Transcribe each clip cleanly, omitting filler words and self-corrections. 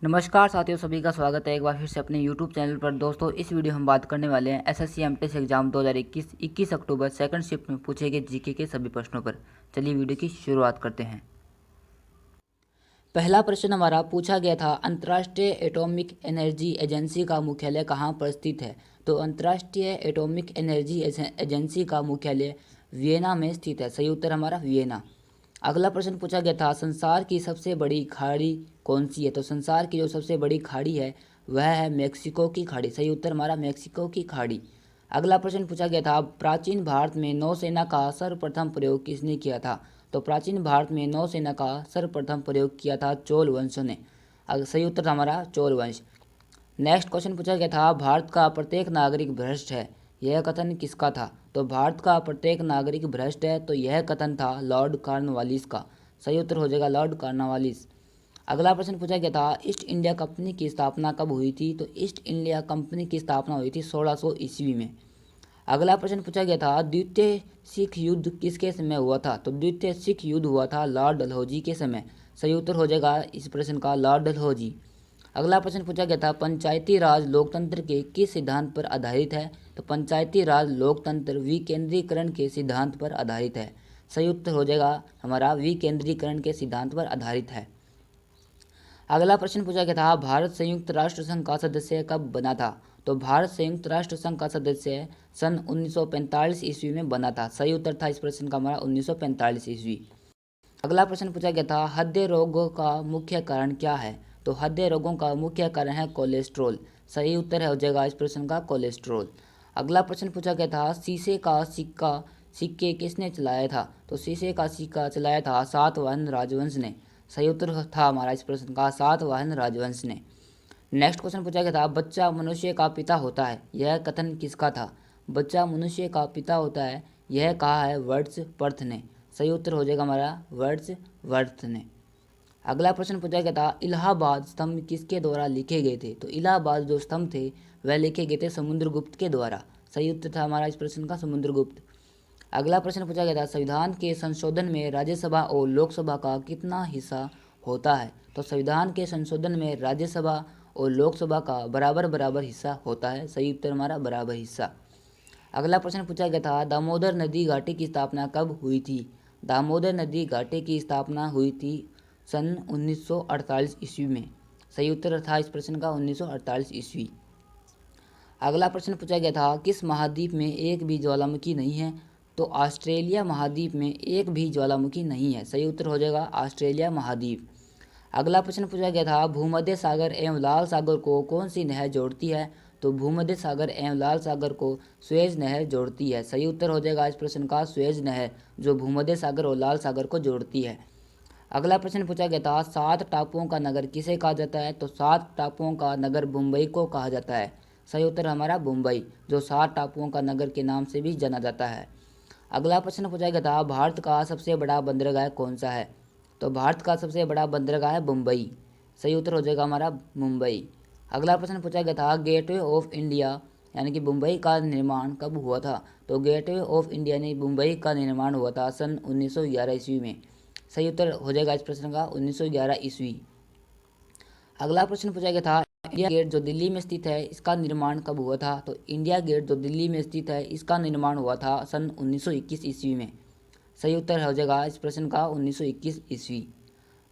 नमस्कार साथियों, सभी का स्वागत है एक बार फिर से अपने YouTube चैनल पर। दोस्तों, इस वीडियो हम बात करने वाले हैं SSC MTech exam 2021 21 October second shift में पूछे गए जीके के सभी प्रश्नों पर। चलिए वीडियो की शुरुआत करते हैं। पहला प्रश्न हमारा पूछा गया था, अंतर्राष्ट्रीय एटॉमिक एनर्जी एजेंसी का मुख्यालय कहाँ पर स्थित है। तो अंतर्राष्ट्रीय एटॉमिक एनर्जी एजेंसी का मुख्यालय वियना में स्थित है। सही उत्तर हमारा वियना। अगला प्रश्न पूछा गया था, संसार की सबसे बड़ी खाड़ी कौन सी है। तो संसार की जो सबसे बड़ी खाड़ी है वह है मेक्सिको की खाड़ी। सही उत्तर हमारा मेक्सिको की खाड़ी। अगला प्रश्न पूछा गया था, प्राचीन भारत में नौसेना का सर्वप्रथम प्रयोग किसने किया था। तो प्राचीन भारत में नौसेना का सर्वप्रथम प्रयोग किया था चोल वंश ने। सही उत्तर हमारा चोल वंश। नेक्स्ट क्वेश्चन पूछा गया था, भारत का प्रत्येक नागरिक भ्रष्ट है, यह कथन किसका था। तो भारत का प्रत्येक नागरिक भ्रष्ट है, तो यह कथन था लॉर्ड कॉर्नवालिस का। सही उत्तर हो जाएगा लॉर्ड कॉर्नवालिस। अगला प्रश्न पूछा गया था, ईस्ट इंडिया कंपनी की स्थापना कब हुई थी। तो ईस्ट इंडिया कंपनी की स्थापना हुई थी 1600 ईस्वी में। अगला प्रश्न पूछा गया था, द्वितीय सिख युद्ध किसके समय हुआ था। तो द्वितीय सिख युद्ध हुआ था लॉर्ड डलहौजी के समय। सही उत्तर हो जाएगा इस प्रश्न का लॉर्ड डलहौजी। अगला प्रश्न पूछा गया था, पंचायती राज लोकतंत्र के किस सिद्धांत पर आधारित है। तो पंचायती राज लोकतंत्र विकेंद्रीकरण के सिद्धांत पर आधारित है। सही उत्तर हो जाएगा हमारा विकेंद्रीकरण के सिद्धांत पर आधारित है। अगला प्रश्न पूछा गया था, भारत संयुक्त राष्ट्र संघ का सदस्य कब बना था। तो भारत संयुक्त राष्ट्र संघ का सदस्य सन 1945 ईस्वी में बना था। सही उत्तर था इस प्रश्न का हमारा 1945 ईस्वी। अगला प्रश्न पूछा गया था, हृदय रोगों का मुख्य कारण क्या है। तो हृदय रोगों का मुख्य कारण है कोलेस्ट्रॉल। सही उत्तर हो जाएगा इस प्रश्न का कोलेस्ट्रॉल। अगला प्रश्न पूछा गया था, शीशे का सिक्के किसने चलाया था। तो शीशे का सिक्का चलाया था सातवाहन राजवंश ने। सही उत्तर था हमारा इस प्रश्न का सातवाहन राजवंश ने। नेक्स्ट क्वेश्चन पूछा गया था, बच्चा मनुष्य का पिता होता है, यह कथन किसका था। बच्चा मनुष्य का पिता होता है, यह कहा है वर्ड्सवर्थ ने। सही उत्तर हो जाएगा हमारा वर्ड्सवर्थ ने। अगला प्रश्न पूछा गया था, इलाहाबाद स्तंभ किसके द्वारा लिखे गए थे। तो इलाहाबाद जो स्तंभ थे वह लिखे गए थे समुद्रगुप्त के द्वारा। सही उत्तर था हमारा इस प्रश्न का समुद्रगुप्त। अगला प्रश्न पूछा गया था, संविधान के संशोधन में राज्यसभा और लोकसभा का कितना हिस्सा होता है। तो संविधान के संशोधन में राज्यसभा और लोकसभा का बराबर बराबर हिस्सा होता है। सही उत्तर हमारा बराबर हिस्सा। अगला प्रश्न पूछा गया था, दामोदर नदी घाटी की स्थापना कब हुई थी। दामोदर नदी घाटी की स्थापना हुई थी सन 1948 ईस्वी में। सही उत्तर था इस प्रश्न का 1948 ईस्वी। अगला प्रश्न पूछा गया था, किस महाद्वीप में एक भी ज्वालामुखी नहीं है। तो ऑस्ट्रेलिया महाद्वीप में एक भी ज्वालामुखी नहीं है। सही उत्तर हो जाएगा ऑस्ट्रेलिया महाद्वीप। अगला प्रश्न पूछा गया था, भूमध्य सागर एवं लाल सागर को कौन सी नहर जोड़ती है। तो भूमध्य सागर एवं लाल सागर को सुएज नहर जोड़ती है। सही उत्तर हो जाएगा इस प्रश्न का सुएज नहर, जो भूमध्य सागर और लाल सागर को जोड़ती है। अगला प्रश्न पूछा गया था, 7 टापुओं का नगर किसे कहा जाता है। तो 7 टापुओं का नगर मुंबई को कहा जाता है। सही उत्तर हमारा मुंबई, जो 7 टापुओं का नगर के नाम से भी जाना जाता है। अगला प्रश्न पूछा गया था, भारत का सबसे बड़ा बंदरगाह कौन सा है। तो भारत का सबसे बड़ा बंदरगाह है मुंबई। सही उत्तर हो जाएगा हमारा मुंबई। अगला प्रश्न पूछा गया था, गेटवे ऑफ इंडिया यानी कि मुंबई का निर्माण कब हुआ था। तो गेटवे ऑफ इंडिया ने मुंबई का निर्माण हुआ था सन 1911 ईस्वी में। सही उत्तर हो जाएगा इस प्रश्न का 1911 ईस्वी। अगला प्रश्न पूछा गया था, इंडिया गेट जो दिल्ली में स्थित है इसका निर्माण कब हुआ था। तो इंडिया गेट जो दिल्ली में स्थित है इसका निर्माण हुआ था सन 1921 ईस्वी में। सही उत्तर हो जाएगा इस प्रश्न का 1921 ईस्वी।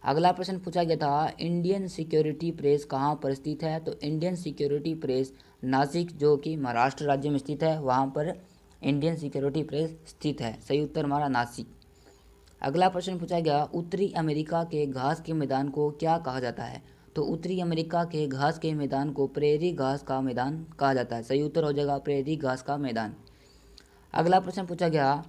अगला प्रश्न पूछा गया था, इंडियन सिक्योरिटी प्रेस कहाँ पर स्थित है। तो इंडियन सिक्योरिटी प्रेस नासिक जो कि महाराष्ट्र राज्य में स्थित है वहाँ पर इंडियन सिक्योरिटी प्रेस स्थित है। सही उत्तर हमारा नासिक। अगला प्रश्न पूछा गया, उत्तरी अमेरिका के घास के मैदान को क्या कहा जाता है। तो उत्तरी अमेरिका के घास के मैदान को प्रेरी घास का मैदान कहा जाता है। सही उत्तर हो जाएगा प्रेरी घास का मैदान। अगला प्रश्न पूछा गया,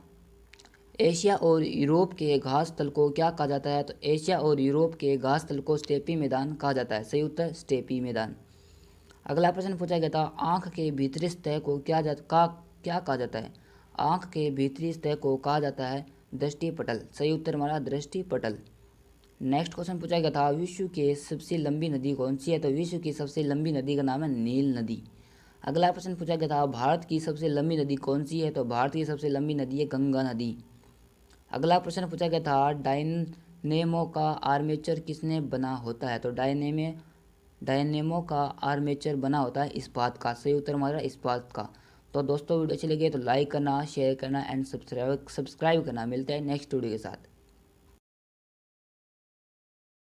एशिया और यूरोप के घास स्थल को क्या कहा जाता है। तो एशिया और यूरोप के घास स्थल को स्टेपी मैदान कहा जाता है। सही उत्तर स्टेपी मैदान। अगला प्रश्न पूछा गया था, आँख के भीतरी सतह को क्या कहा जाता है। आँख के भीतरी सतह को कहा जाता है दृष्टि पटल। सही उत्तर हमारा दृष्टि पटल। नेक्स्ट क्वेश्चन पूछा गया था, विश्व की सबसे लंबी नदी कौन सी है। तो विश्व की सबसे लंबी नदी का नाम है नील नदी। अगला प्रश्न पूछा गया था, भारत की सबसे लंबी नदी कौन सी है। तो भारत की सबसे लंबी नदी है गंगा नदी। अगला प्रश्न पूछा गया था, डायनेमो का आर्मेचर किसने बना होता है। तो डायनेमो डायनेमो का आर्मेचर बना होता है इस्पात का। सही उत्तर हमारा इस्पात का। तो दोस्तों वीडियो अच्छी लगी तो लाइक करना, शेयर करना एंड सब्सक्राइब करना। मिलते हैं नेक्स्ट वीडियो के साथ।